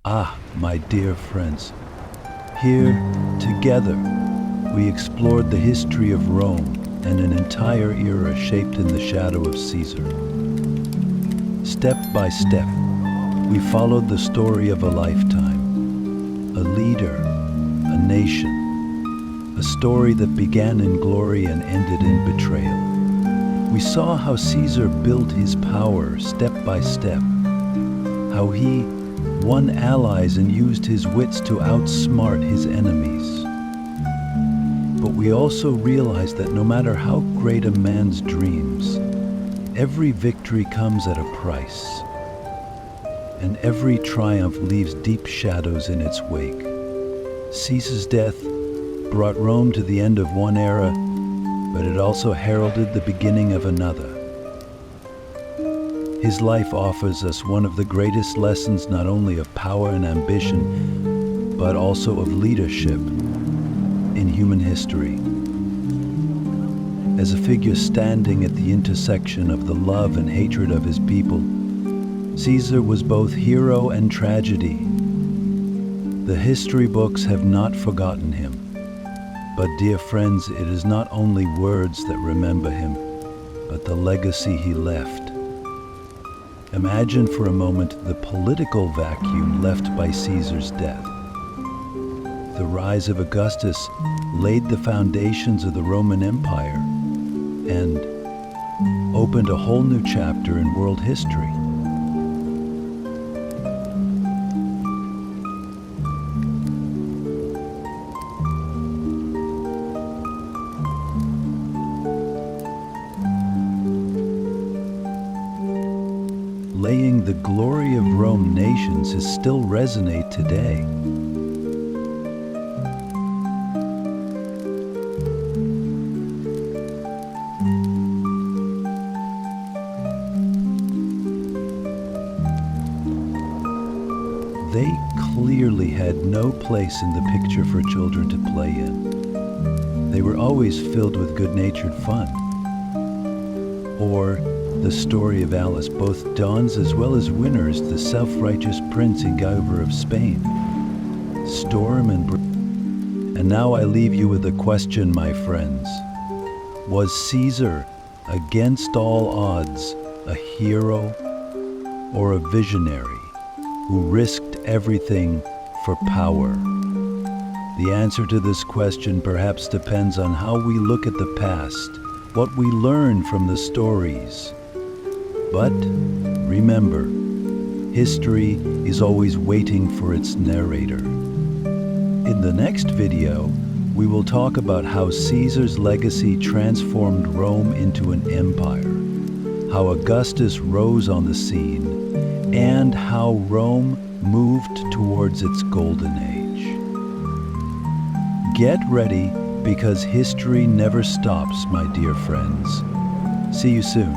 Ah, my dear friends, here, together, we explored the history of Rome and an entire era shaped in the shadow of Caesar. Step by step, we followed the story of a lifetime, a leader, a nation, a story that began in glory and ended in betrayal. We saw how Caesar built his power step by step, how he won allies and used his wits to outsmart his enemies. But we also realized that no matter how great a man's dreams, every victory comes at a price, and every triumph leaves deep shadows in its wake. Caesar's death brought Rome to the end of one era, but it also heralded the beginning of another. His life offers us one of the greatest lessons not only of power and ambition, but also of leadership in human history. As a figure standing at the intersection of the love and hatred of his people, Caesar was both hero and tragedy. The history books have not forgotten him. But dear friends, it is not only words that remember him, but the legacy he left. Imagine for a moment the political vacuum left by Caesar's death. The rise of Augustus laid the foundations of the Roman Empire and opened a whole new chapter in world history. Laying the glory of Rome nations still resonate today. They clearly had no place in the picture for children to play in. They were always filled with good-natured fun. Or the story of Alice, both dons as well as winners, the self-righteous prince and giver of Spain. Storm and And now I leave you with a question, my friends. Was Caesar, against all odds, a hero or a visionary who risked everything for power? The answer to this question perhaps depends on how we look at the past, what we learn from the stories. But remember, history is always waiting for its narrator. In the next video, we will talk about how Caesar's legacy transformed Rome into an empire, how Augustus rose on the scene, and how Rome moved towards its golden age. Get ready, because history never stops, my dear friends. See you soon.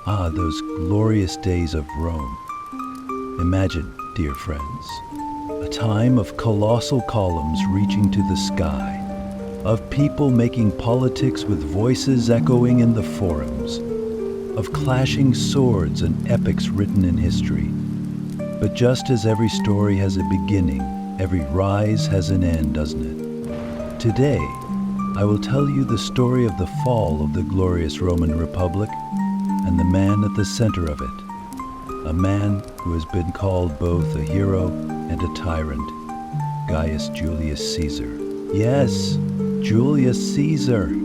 Ah, those glorious days of Rome. Imagine, dear friends, a time of colossal columns reaching to the sky, of people making politics with voices echoing in the forums, of clashing swords and epics written in history. But just as every story has a beginning, every rise has an end, doesn't it? Today, I will tell you the story of the fall of the glorious Roman Republic and the man at the center of it, a man who has been called both a hero and a tyrant, Gaius Julius Caesar. Yes, Julius Caesar.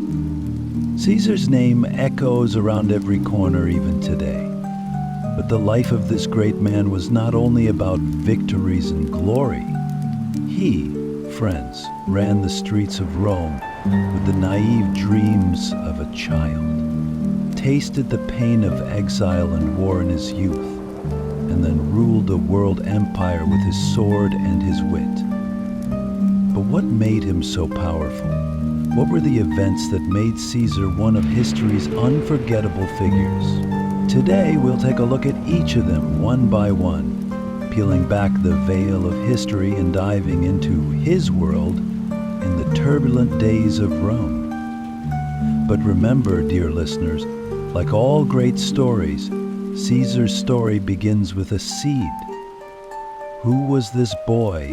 Caesar's name echoes around every corner even today. But the life of this great man was not only about victories and glory. He, friends, ran the streets of Rome with the naive dreams of a child, tasted the pain of exile and war in his youth, and then ruled a world empire with his sword and his wit. But what made him so powerful? What were the events that made Caesar one of history's unforgettable figures? Today, we'll take a look at each of them one by one, peeling back the veil of history and diving into his world in the turbulent days of Rome. But remember, dear listeners, like all great stories, Caesar's story begins with a seed. Who was this boy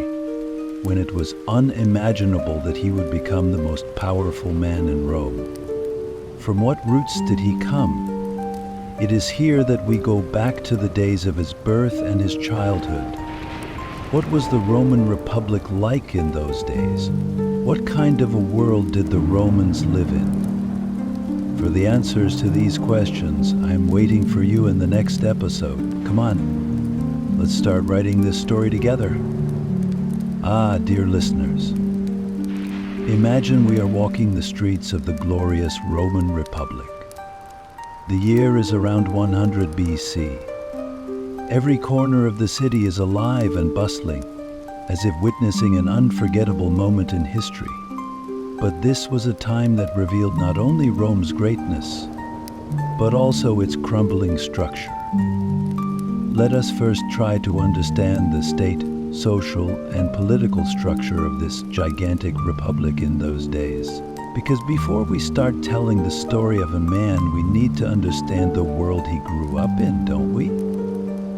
when it was unimaginable that he would become the most powerful man in Rome? From what roots did he come? It is here that we go back to the days of his birth and his childhood. What was the Roman Republic like in those days? What kind of a world did the Romans live in? For the answers to these questions, I am waiting for you in the next episode. Come on, let's start writing this story together. Ah, dear listeners, imagine we are walking the streets of the glorious Roman Republic. The year is around 100 BC. Every corner of the city is alive and bustling, as if witnessing an unforgettable moment in history. But this was a time that revealed not only Rome's greatness, but also its crumbling structure. Let us first try to understand the state, social, and political structure of this gigantic republic in those days. Because before we start telling the story of a man, we need to understand the world he grew up in, don't we?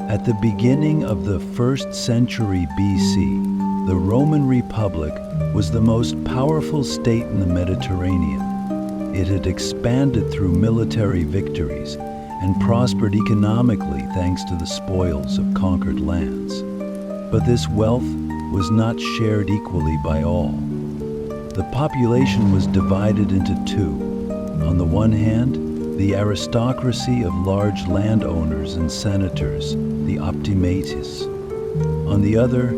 At the beginning of the 1st century BC, the Roman Republic was the most powerful state in the Mediterranean. It had expanded through military victories and prospered economically thanks to the spoils of conquered lands. But this wealth was not shared equally by all. The population was divided into two. On the one hand, the aristocracy of large landowners and senators, the optimates. On the other,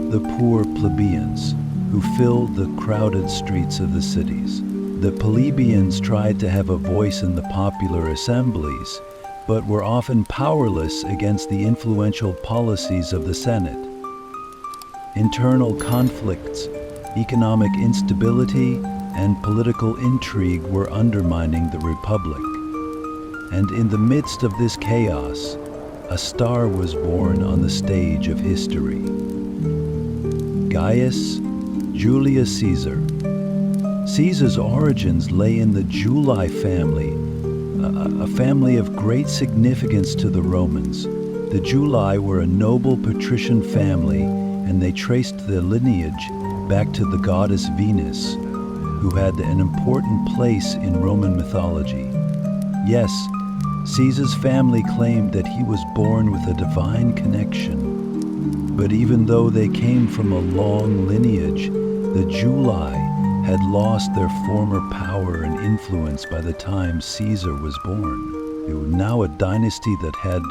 the poor plebeians, who filled the crowded streets of the cities. The plebeians tried to have a voice in the popular assemblies, but were often powerless against the influential policies of the Senate. Internal conflicts, economic instability, and political intrigue were undermining the republic. And in the midst of this chaos, a star was born on the stage of history. Gaius Julius Caesar. Caesar's origins lay in the Julii family, a family of great significance to the Romans. The Julii were a noble patrician family, and they traced their lineage back to the goddess Venus, who had an important place in Roman mythology. Yes, Caesar's family claimed that he was born with a divine connection. But even though they came from a long lineage, the Julii had lost their former power and influence by the time Caesar was born. They were now a dynasty that had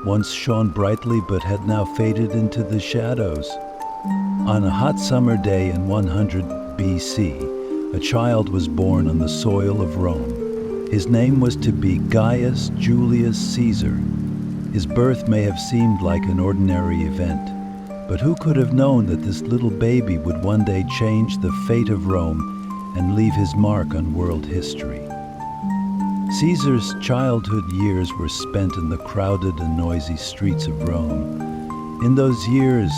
once shone brightly but had now faded into the shadows. On a hot summer day in 100 BC, a child was born on the soil of Rome. His name was to be Gaius Julius Caesar. His birth may have seemed like an ordinary event, but who could have known that this little baby would one day change the fate of Rome and leave his mark on world history? Caesar's childhood years were spent in the crowded and noisy streets of Rome. In those years,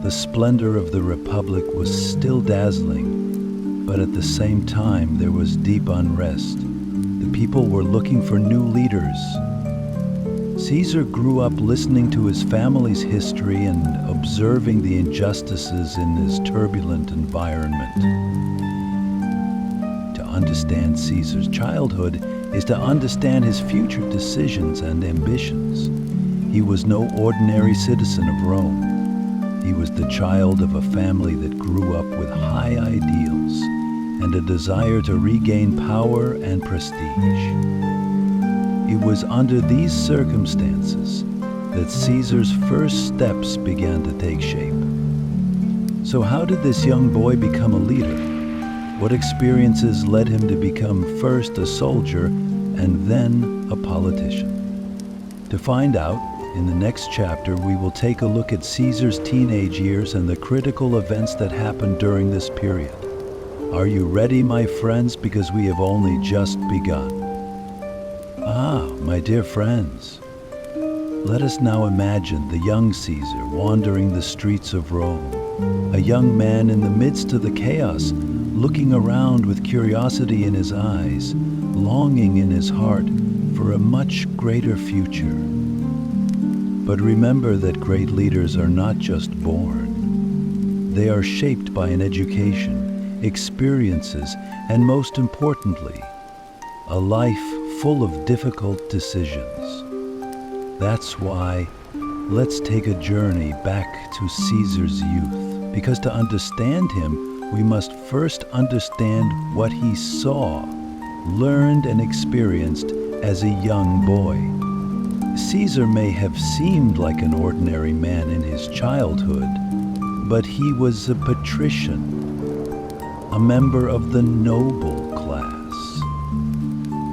the splendor of the Republic was still dazzling, but at the same time there was deep unrest. The people were looking for new leaders. Caesar grew up listening to his family's history and observing the injustices in his turbulent environment. To understand Caesar's childhood is to understand his future decisions and ambitions. He was no ordinary citizen of Rome. He was the child of a family that grew up with high ideals and a desire to regain power and prestige. It was under these circumstances that Caesar's first steps began to take shape. So how did this young boy become a leader? What experiences led him to become first a soldier and then a politician? To find out, in the next chapter, we will take a look at Caesar's teenage years and the critical events that happened during this period. Are you ready, my friends? Because we have only just begun. My dear friends, let us now imagine the young Caesar wandering the streets of Rome, a young man in the midst of the chaos, looking around with curiosity in his eyes, longing in his heart for a much greater future. But remember that great leaders are not just born. They are shaped by an education, experiences, and most importantly, a life full of difficult decisions. That's why let's take a journey back to Caesar's youth, because to understand him, we must first understand what he saw, learned, and experienced as a young boy. Caesar may have seemed like an ordinary man in his childhood, but he was a patrician, a member of the noble class.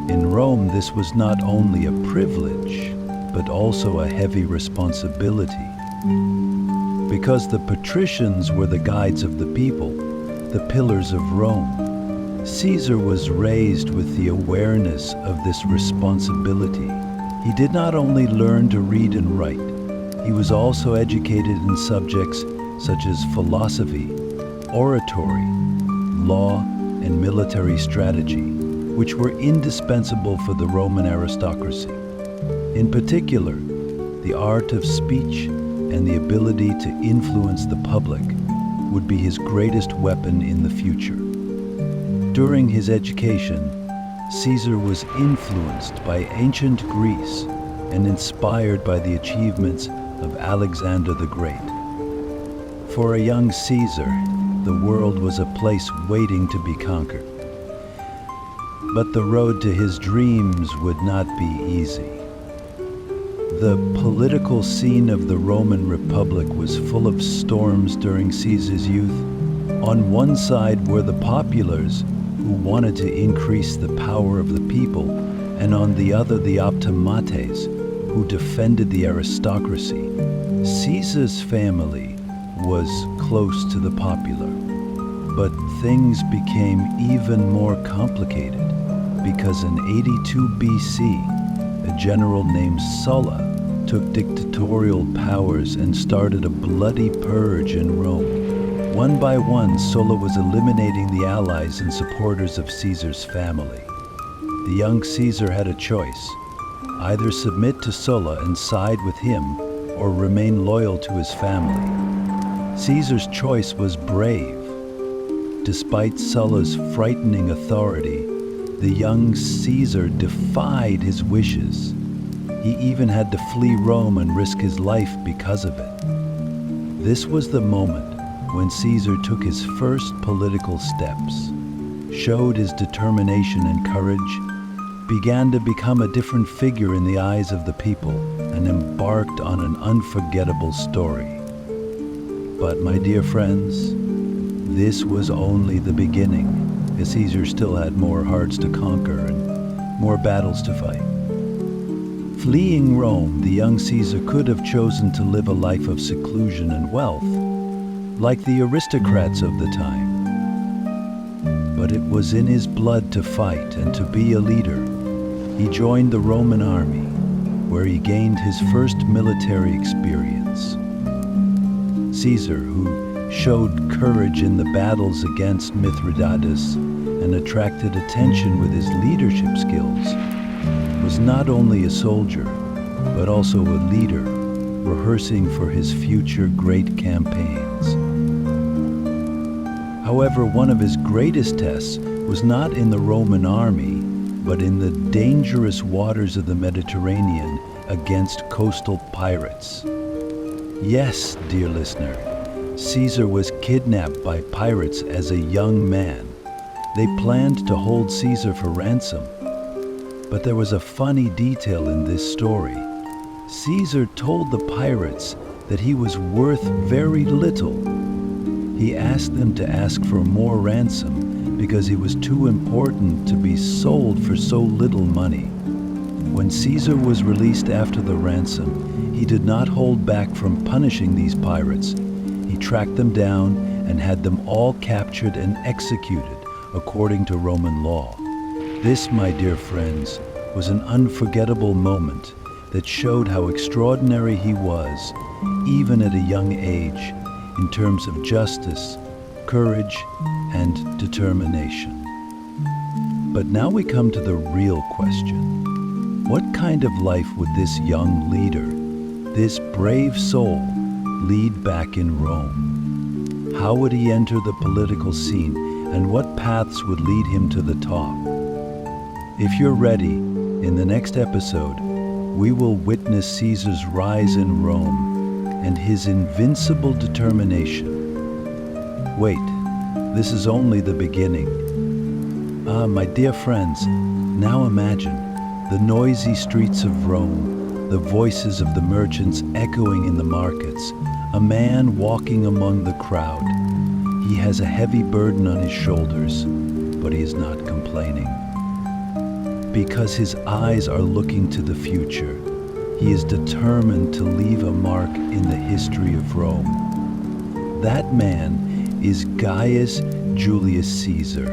In Rome, this was not only a privilege, but also a heavy responsibility. Because the patricians were the guides of the people, the pillars of Rome, Caesar was raised with the awareness of this responsibility. He did not only learn to read and write, he was also educated in subjects such as philosophy, oratory, law, and military strategy, which were indispensable for the Roman aristocracy. In particular, the art of speech and the ability to influence the public would be his greatest weapon in the future. During his education, Caesar was influenced by ancient Greece and inspired by the achievements of Alexander the Great. For a young Caesar, the world was a place waiting to be conquered. But the road to his dreams would not be easy. The political scene of the Roman Republic was full of storms during Caesar's youth. On one side were the populars, who wanted to increase the power of the people, and on the other the optimates, who defended the aristocracy. Caesar's family was close to the popular, but things became even more complicated because in 82 BC, a general named Sulla took dictatorial powers and started a bloody purge in Rome. One by one, Sulla was eliminating the allies and supporters of Caesar's family. The young Caesar had a choice: either submit to Sulla and side with him, or remain loyal to his family. Caesar's choice was brave. Despite Sulla's frightening authority, the young Caesar defied his wishes. He even had to flee Rome and risk his life because of it. This was the moment when Caesar took his first political steps, showed his determination and courage, began to become a different figure in the eyes of the people, and embarked on an unforgettable story. But my dear friends, this was only the beginning, as Caesar still had more hearts to conquer and more battles to fight. Fleeing Rome, the young Caesar could have chosen to live a life of seclusion and wealth, like the aristocrats of the time. But it was in his blood to fight and to be a leader. He joined the Roman army, where he gained his first military experience. Caesar, who showed courage in the battles against Mithridates and attracted attention with his leadership skills, was not only a soldier, but also a leader, rehearsing for his future great campaigns. However, one of his greatest tests was not in the Roman army, but in the dangerous waters of the Mediterranean against coastal pirates. Yes, dear listener, Caesar was kidnapped by pirates as a young man. They planned to hold Caesar for ransom. But there was a funny detail in this story. Caesar told the pirates that he was worth very little. He asked them to ask for more ransom because he was too important to be sold for so little money. When Caesar was released after the ransom, he did not hold back from punishing these pirates. He tracked them down and had them all captured and executed according to Roman law. This, my dear friends, was an unforgettable moment that showed how extraordinary he was, even at a young age, in terms of justice, courage, and determination. But now we come to the real question. What kind of life would this young leader, this brave soul, lead back in Rome? How would he enter the political scene, and what paths would lead him to the top? If you're ready, in the next episode, we will witness Caesar's rise in Rome and his invincible determination. Wait, this is only the beginning. My dear friends, now imagine the noisy streets of Rome, the voices of the merchants echoing in the markets, a man walking among the crowd. He has a heavy burden on his shoulders, but he is not complaining, because his eyes are looking to the future. He is determined to leave a mark in the history of Rome. That man is Gaius Julius Caesar,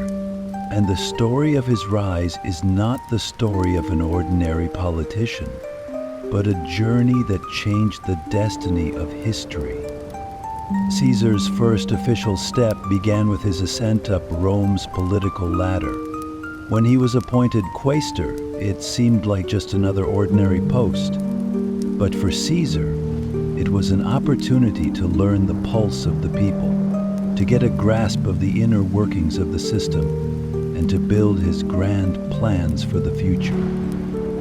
and the story of his rise is not the story of an ordinary politician, but a journey that changed the destiny of history. Caesar's first official step began with his ascent up Rome's political ladder. When he was appointed quaestor, it seemed like just another ordinary post. But for Caesar, it was an opportunity to learn the pulse of the people, to get a grasp of the inner workings of the system, and to build his grand plans for the future.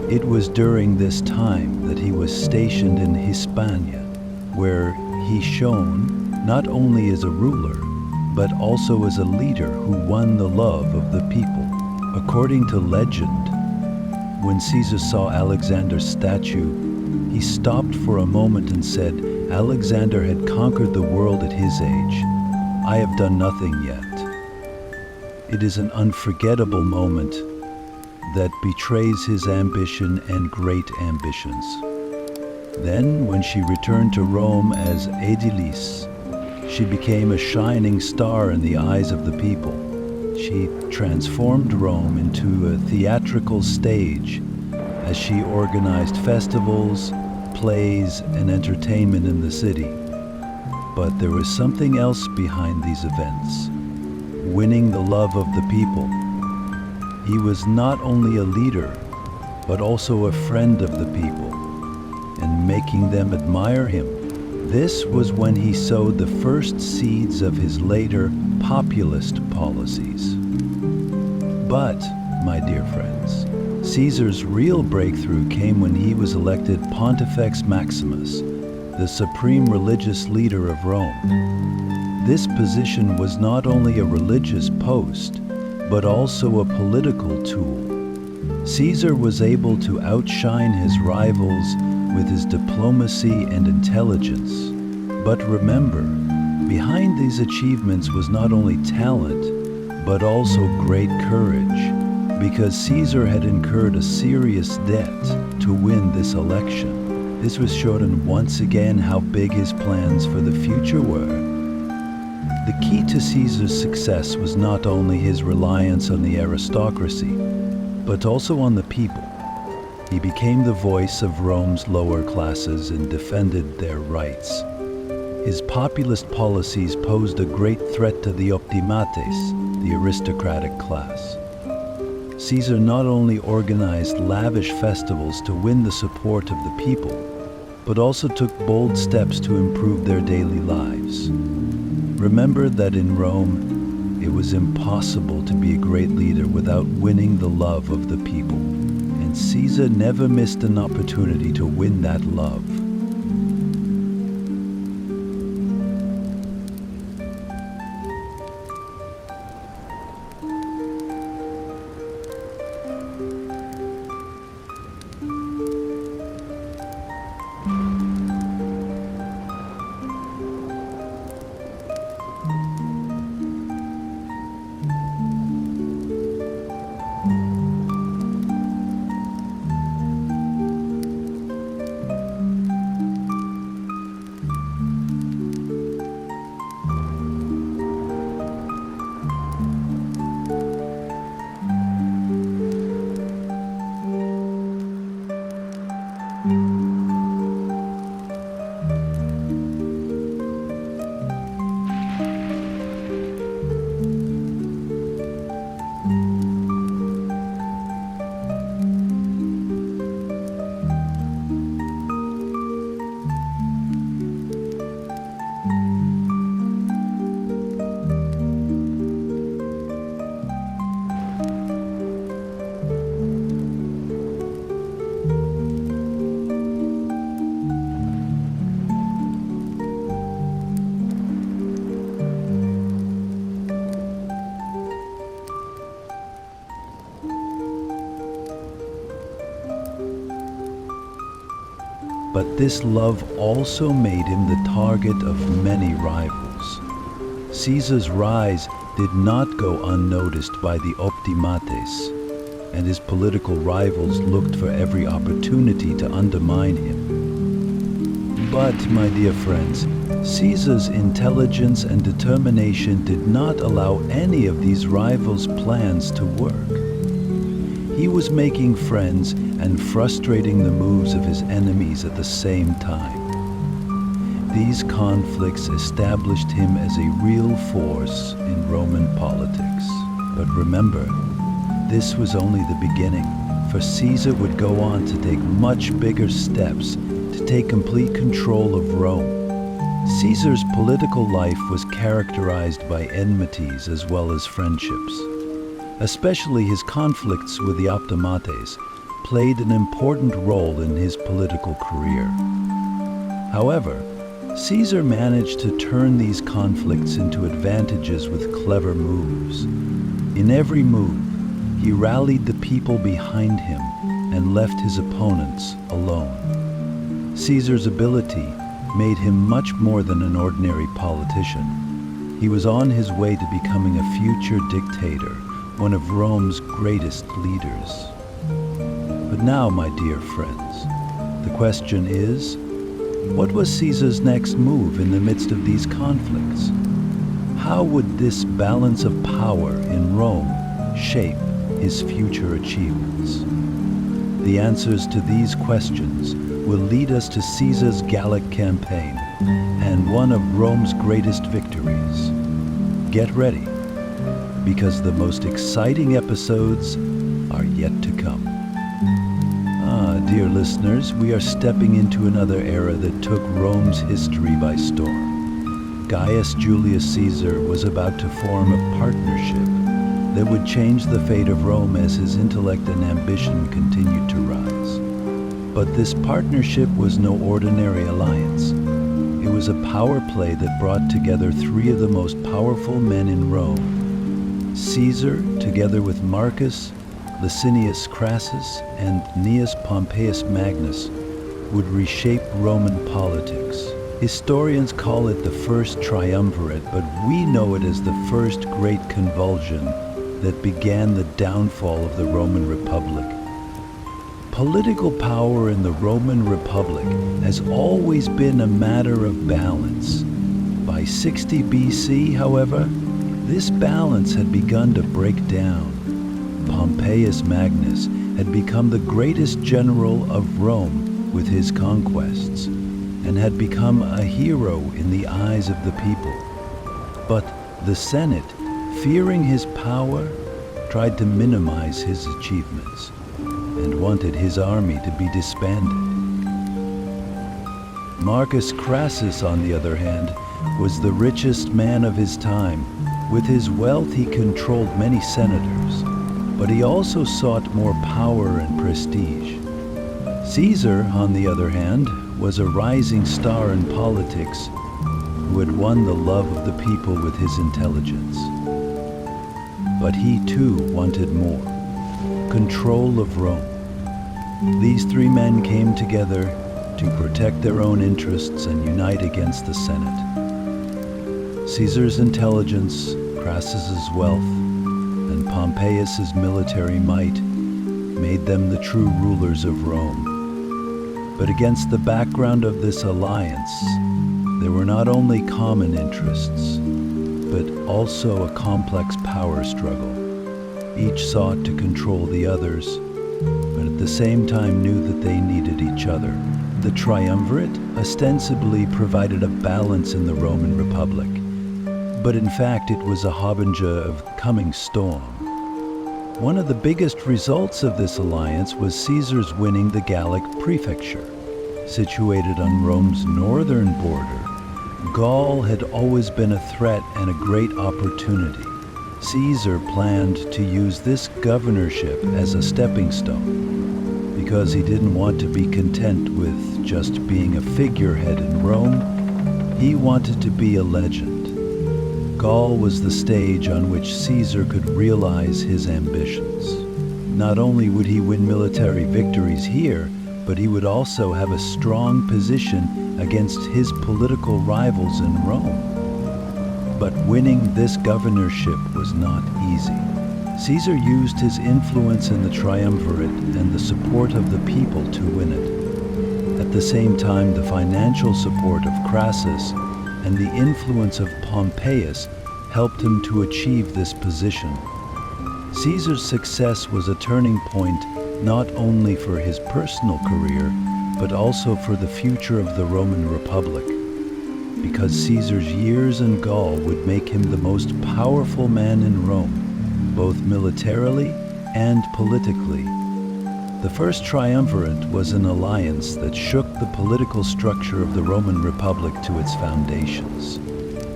It was during this time that he was stationed in Hispania, where he shone not only as a ruler, but also as a leader who won the love of the people. According to legend, when Caesar saw Alexander's statue, he stopped for a moment and said, Alexander had conquered the world at his age. I have done nothing yet. It is an unforgettable moment that betrays his ambition and great ambitions. Then, when she returned to Rome as aedilis, she became a shining star in the eyes of the people. She transformed Rome into a theatrical stage as she organized festivals, plays, and entertainment in the city. But there was something else behind these events, winning the love of the people. He was not only a leader, but also a friend of the people, and making them admire him. This was when he sowed the first seeds of his later populist policies. But, my dear friends, Caesar's real breakthrough came when he was elected Pontifex Maximus, the supreme religious leader of Rome. This position was not only a religious post, but also a political tool. Caesar was able to outshine his rivals with his diplomacy and intelligence. But remember, behind these achievements was not only talent, but also great courage, because Caesar had incurred a serious debt to win this election. This was showing once again how big his plans for the future were. The key to Caesar's success was not only his reliance on the aristocracy, but also on the people. He became the voice of Rome's lower classes and defended their rights. His populist policies posed a great threat to the optimates, the aristocratic class. Caesar not only organized lavish festivals to win the support of the people, but also took bold steps to improve their daily lives. Remember that in Rome, it was impossible to be a great leader without winning the love of the people. And Caesar never missed an opportunity to win that love. But this love also made him the target of many rivals. Caesar's rise did not go unnoticed by the optimates. and his political rivals looked for every opportunity to undermine him. But, my dear friends, Caesar's intelligence and determination did not allow any of these rivals' plans to work. He was making friends and frustrating the moves of his enemies at the same time. These conflicts established him as a real force in Roman politics. But remember, this was only the beginning, for Caesar would go on to take much bigger steps to take complete control of Rome. Caesar's political life was characterized by enmities as well as friendships. Especially his conflicts with the Optimates played an important role in his political career. However, Caesar managed to turn these conflicts into advantages with clever moves. In every move, he rallied the people behind him and left his opponents alone. Caesar's ability made him much more than an ordinary politician. He was on his way to becoming a future dictator, one of Rome's greatest leaders. But now, my dear friends, the question is, what was Caesar's next move in the midst of these conflicts? How would this balance of power in Rome shape his future achievements? The answers to these questions will lead us to Caesar's Gallic campaign and one of Rome's greatest victories. Get ready, because the most exciting episodes are yet to come. Dear listeners, we are stepping into another era that took Rome's history by storm. Gaius Julius Caesar was about to form a partnership that would change the fate of Rome as his intellect and ambition continued to rise. But this partnership was no ordinary alliance. It was a power play that brought together three of the most powerful men in Rome. Caesar, together with Marcus, Licinius Crassus, and Gnaeus Pompeius Magnus, would reshape Roman politics. Historians call it the first triumvirate, but we know it as the first great convulsion that began the downfall of the Roman Republic. Political power in the Roman Republic has always been a matter of balance. By 60 BC, however, this balance had begun to break down. Pompeius Magnus had become the greatest general of Rome with his conquests, and had become a hero in the eyes of the people. But the Senate, fearing his power, tried to minimize his achievements and wanted his army to be disbanded. Marcus Crassus, on the other hand, was the richest man of his time. With his wealth, he controlled many senators, but he also sought more power and prestige. Caesar, on the other hand, was a rising star in politics who had won the love of the people with his intelligence. But he too wanted more, control of Rome. These three men came together to protect their own interests and unite against the Senate. Caesar's intelligence, Crassus's wealth, and Pompeius's military might made them the true rulers of Rome. But against the background of this alliance, there were not only common interests, but also a complex power struggle. Each sought to control the others, but at the same time knew that they needed each other. The triumvirate ostensibly provided a balance in the Roman Republic, but in fact it was a harbinger of coming storm. One of the biggest results of this alliance was Caesar's winning the Gallic prefecture. Situated on Rome's northern border, Gaul had always been a threat and a great opportunity. Caesar planned to use this governorship as a stepping stone. Because he didn't want to be content with just being a figurehead in Rome, he wanted to be a legend. Gaul was the stage on which Caesar could realize his ambitions. Not only would he win military victories here, but he would also have a strong position against his political rivals in Rome. But winning this governorship was not easy. Caesar used his influence in the triumvirate and the support of the people to win it. At the same time, the financial support of Crassus and the influence of Pompeius helped him to achieve this position. Caesar's success was a turning point not only for his personal career, but also for the future of the Roman Republic, because Caesar's years in Gaul would make him the most powerful man in Rome, both militarily and politically. The first triumvirate was an alliance that shook the political structure of the Roman Republic to its foundations.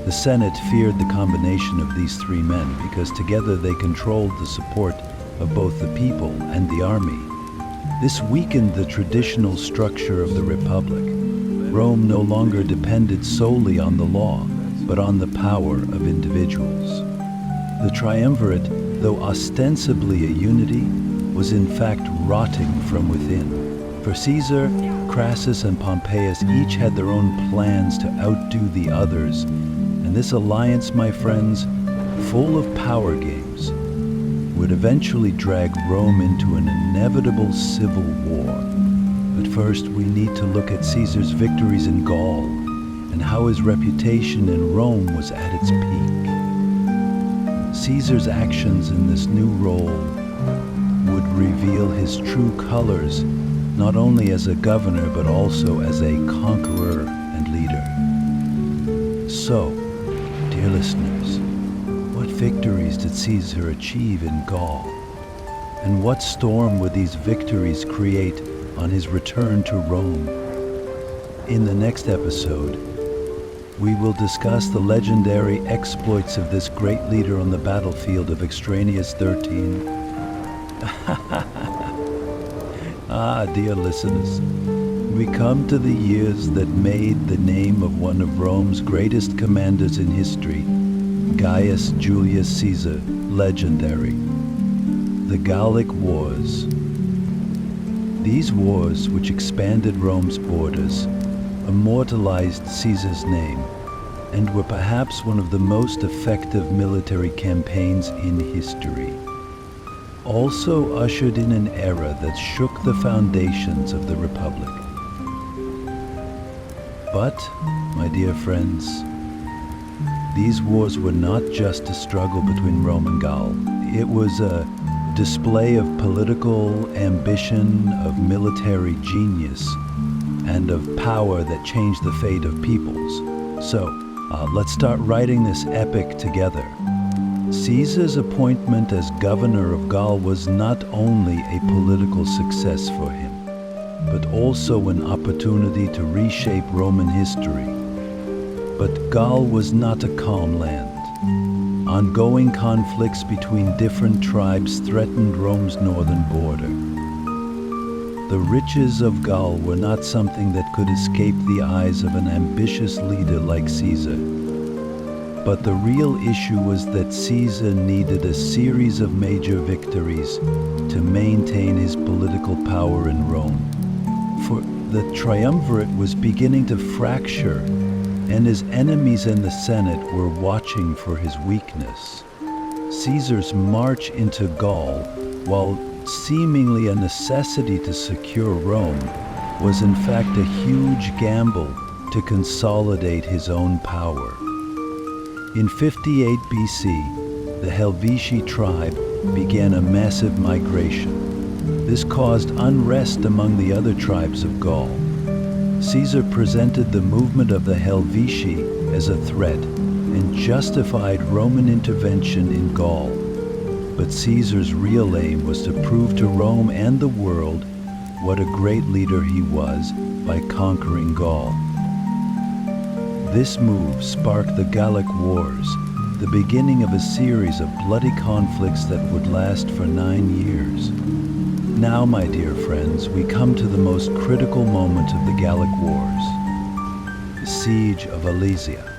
The Senate feared the combination of these three men because together they controlled the support of both the people and the army. This weakened the traditional structure of the Republic. Rome no longer depended solely on the law, but on the power of individuals. The triumvirate, though ostensibly a unity, was in fact rotting from within. For Caesar, Crassus, and Pompeius each had their own plans to outdo the others, and this alliance, my friends, full of power games, would eventually drag Rome into an inevitable civil war. But first, we need to look at Caesar's victories in Gaul and how his reputation in Rome was at its peak. Caesar's actions in this new role would reveal his true colors, not only as a governor, but also as a conqueror and leader. So, dear listeners, what victories did Caesar achieve in Gaul? And what storm would these victories create on his return to Rome? In the next episode, we will discuss the legendary exploits of this great leader on the battlefield of Extraneous 13. Dear listeners, we come to the years that made the name of one of Rome's greatest commanders in history, Gaius Julius Caesar, legendary. The Gallic Wars. These wars, which expanded Rome's borders, immortalized Caesar's name, and were perhaps one of the most effective military campaigns in history. Also ushered in an era that shook the foundations of the Republic. But, my dear friends, these wars were not just a struggle between Rome and Gaul. It was a display of political ambition, of military genius, and of power that changed the fate of peoples. So, let's start writing this epic together. Caesar's appointment as governor of Gaul was not only a political success for him, but also an opportunity to reshape Roman history. But Gaul was not a calm land. Ongoing conflicts between different tribes threatened Rome's northern border. The riches of Gaul were not something that could escape the eyes of an ambitious leader like Caesar. But the real issue was that Caesar needed a series of major victories to maintain his political power in Rome. For the triumvirate was beginning to fracture, and his enemies in the Senate were watching for his weakness. Caesar's march into Gaul, while seemingly a necessity to secure Rome, was in fact a huge gamble to consolidate his own power. In 58 BC, the Helvetii tribe began a massive migration. This caused unrest among the other tribes of Gaul. Caesar presented the movement of the Helvetii as a threat and justified Roman intervention in Gaul. But Caesar's real aim was to prove to Rome and the world what a great leader he was by conquering Gaul. This move sparked the Gallic Wars, the beginning of a series of bloody conflicts that would last for 9 years. Now, my dear friends, we come to the most critical moment of the Gallic Wars, the Siege of Alesia.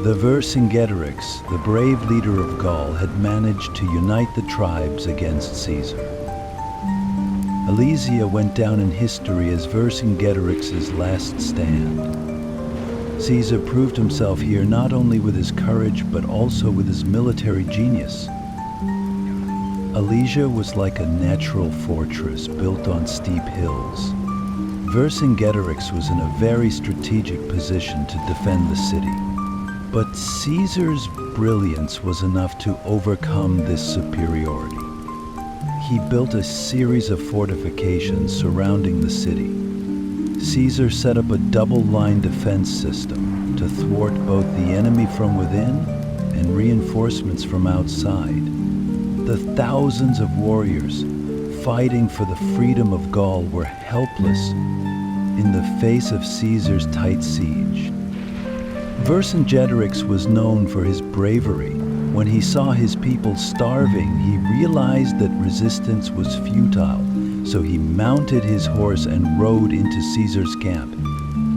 The Vercingetorix, the brave leader of Gaul, had managed to unite the tribes against Caesar. Alesia went down in history as Vercingetorix's last stand. Caesar proved himself here not only with his courage, but also with his military genius. Alesia was like a natural fortress built on steep hills. Vercingetorix was in a very strategic position to defend the city. But Caesar's brilliance was enough to overcome this superiority. He built a series of fortifications surrounding the city. Caesar set up a double-line defense system to thwart both the enemy from within and reinforcements from outside. The thousands of warriors fighting for the freedom of Gaul were helpless in the face of Caesar's tight siege. Vercingetorix was known for his bravery. When he saw his people starving, he realized that resistance was futile, so he mounted his horse and rode into Caesar's camp.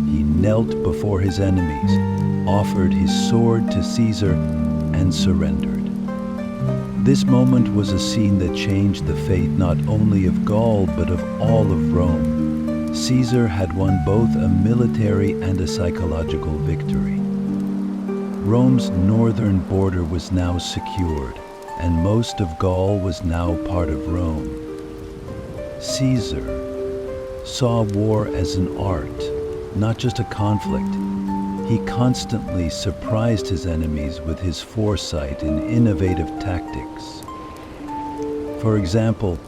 He knelt before his enemies, offered his sword to Caesar, and surrendered. This moment was a scene that changed the fate not only of Gaul but of all of Rome. Caesar had won both a military and a psychological victory. Rome's northern border was now secured, and most of Gaul was now part of Rome. Caesar saw war as an art, not just a conflict. He constantly surprised his enemies with his foresight and innovative tactics. For example,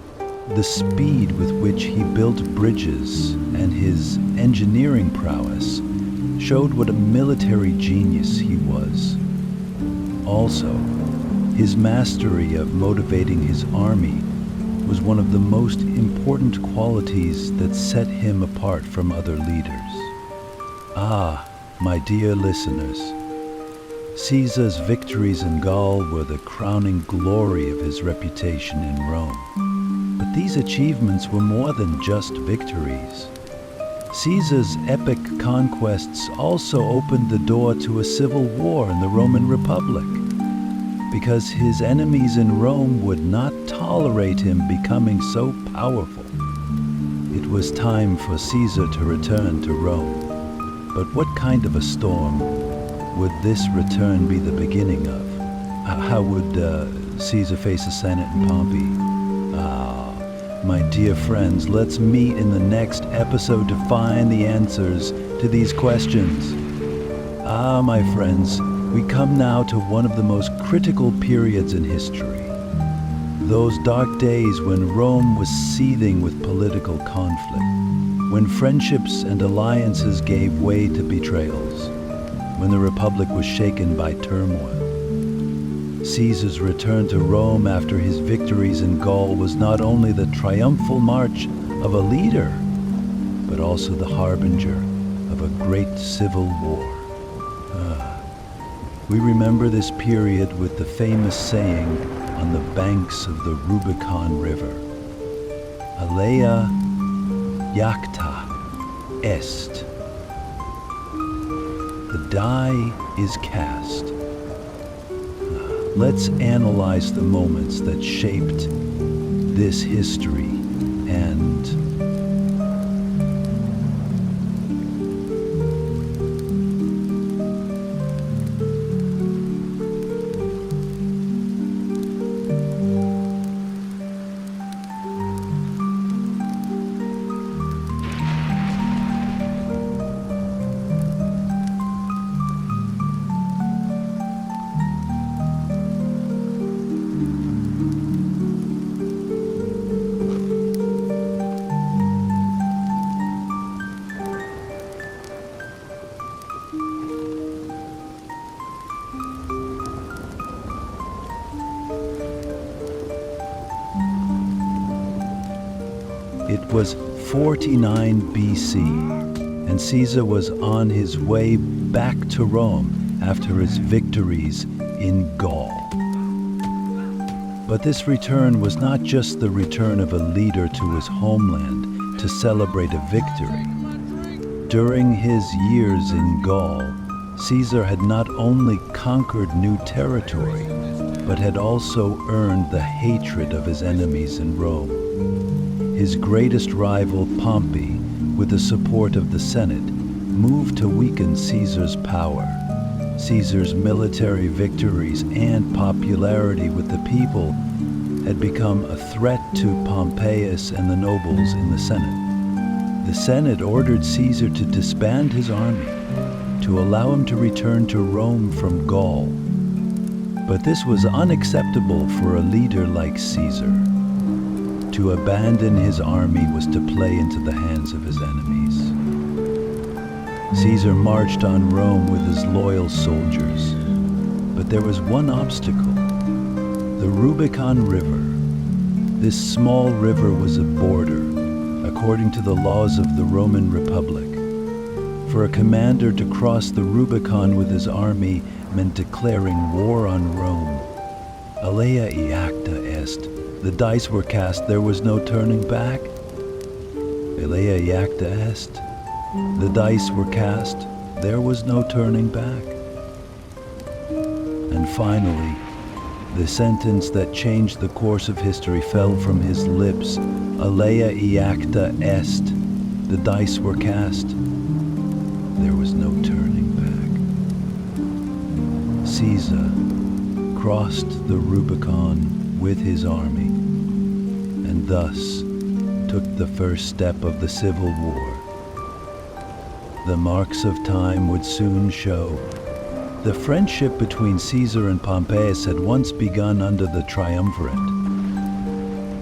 the speed with which he built bridges and his engineering prowess showed what a military genius he was. Also, his mastery of motivating his army was one of the most important qualities that set him apart from other leaders. My dear listeners, Caesar's victories in Gaul were the crowning glory of his reputation in Rome. But these achievements were more than just victories. Caesar's epic conquests also opened the door to a civil war in the Roman Republic, because his enemies in Rome would not tolerate him becoming so powerful. It was time for Caesar to return to Rome. But what kind of a storm would this return be the beginning of? How would Caesar face the Senate in Pompey? My dear friends, let's meet in the next episode to find the answers to these questions. My friends, we come now to one of the most critical periods in history. Those dark days when Rome was seething with political conflict, when friendships and alliances gave way to betrayals, when the Republic was shaken by turmoil. Caesar's return to Rome after his victories in Gaul was not only the triumphal march of a leader, but also the harbinger of a great civil war. We remember this period with the famous saying on the banks of the Rubicon River, Alea Jacta est. The die is cast. Let's analyze the moments that shaped this history and It was 49 BC, and Caesar was on his way back to Rome after his victories in Gaul. But this return was not just the return of a leader to his homeland to celebrate a victory. During his years in Gaul, Caesar had not only conquered new territory, but had also earned the hatred of his enemies in Rome. His greatest rival, Pompey, with the support of the Senate, moved to weaken Caesar's power. Caesar's military victories and popularity with the people had become a threat to Pompeius and the nobles in the Senate. The Senate ordered Caesar to disband his army, to allow him to return to Rome from Gaul. But this was unacceptable for a leader like Caesar. To abandon his army was to play into the hands of his enemies. Caesar marched on Rome with his loyal soldiers, but there was one obstacle: the Rubicon River. This small river was a border, according to the laws of the Roman Republic. For a commander to cross the Rubicon with his army meant declaring war on Rome. Alea iacta est. The dice were cast, there was no turning back. Alea iacta est. The dice were cast, there was no turning back. And finally, the sentence that changed the course of history fell from his lips. Alea iacta est. The dice were cast. There was no turning back. Caesar crossed the Rubicon with his army, and thus took the first step of the Civil War. The marks of time would soon show. The friendship between Caesar and Pompeius had once begun under the triumvirate,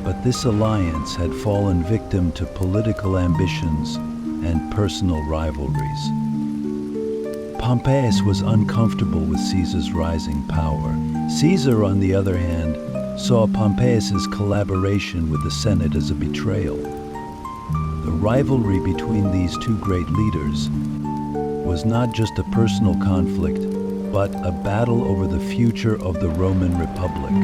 but this alliance had fallen victim to political ambitions and personal rivalries. Pompeius was uncomfortable with Caesar's rising power. Caesar, on the other hand, saw Pompeius's collaboration with the Senate as a betrayal. The rivalry between these two great leaders was not just a personal conflict, but a battle over the future of the Roman Republic.